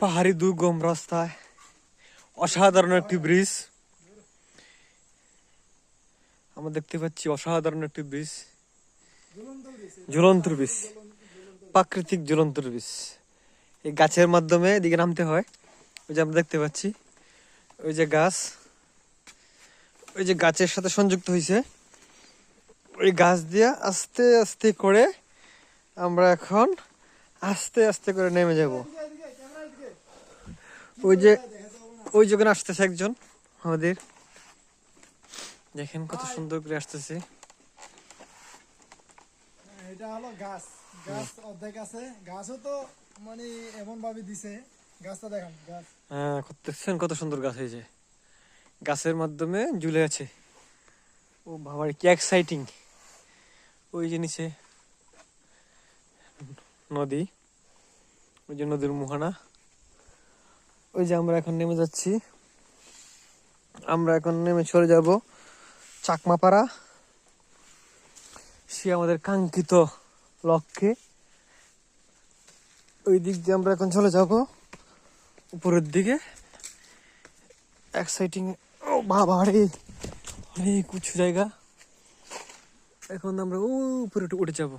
পাহাড়ি দুর্গম রাস্তায় অসাধারণ একটি ব্রিজ আমরা দেখতে পাচ্ছি। অসাধারণ একটি ব্রিজ, ঝুলন্ত ব্রিজ, প্রাকৃতিক ঝুলন্ত ব্রিজ। এই গাছের মাধ্যমে এদিকে নামতে হয়। ওই যে আমরা দেখতে পাচ্ছি ওই যে গাছ, ওই যে গাছের সাথে সংযুক্ত হয়েছে। ওই গাছ দিয়ে আস্তে আস্তে করে আমরা এখন আস্তে আস্তে করে নেমে যাব। ওই যে ওই যখন আসতেছে একজন আমাদের, দেখেন কত সুন্দর করে আসতেছে। এটা হলো গাছ, গাছ অর্ধেক আছে। গাছও তো মানে এমন ভাবে দিছে, গাছটা দেখান গাছ। হ্যাঁ, দেখছেন কত সুন্দর গাছ হয়েছে, গাছের মাধ্যমে ঝুলে আছে। ও বাবা কি এক্সাইটিং। ওই যে নিচে নদী, ওই যে নদীর মোহনা। ওই যে আমরা এখন নেমে যাচ্ছি। আমরা এখন নেমে চলে যাব চাকমাপাড়া, সে আমাদের কাঙ্ক্ষিত লক্ষ্যে। ওই দিক দিয়ে আমরা এখন চলে যাব উপরের দিকে। এক্সাইটিং। ও বাবা রে, অনেক উঁচু জায়গা। এখন আমরা উপরে উঠে যাব।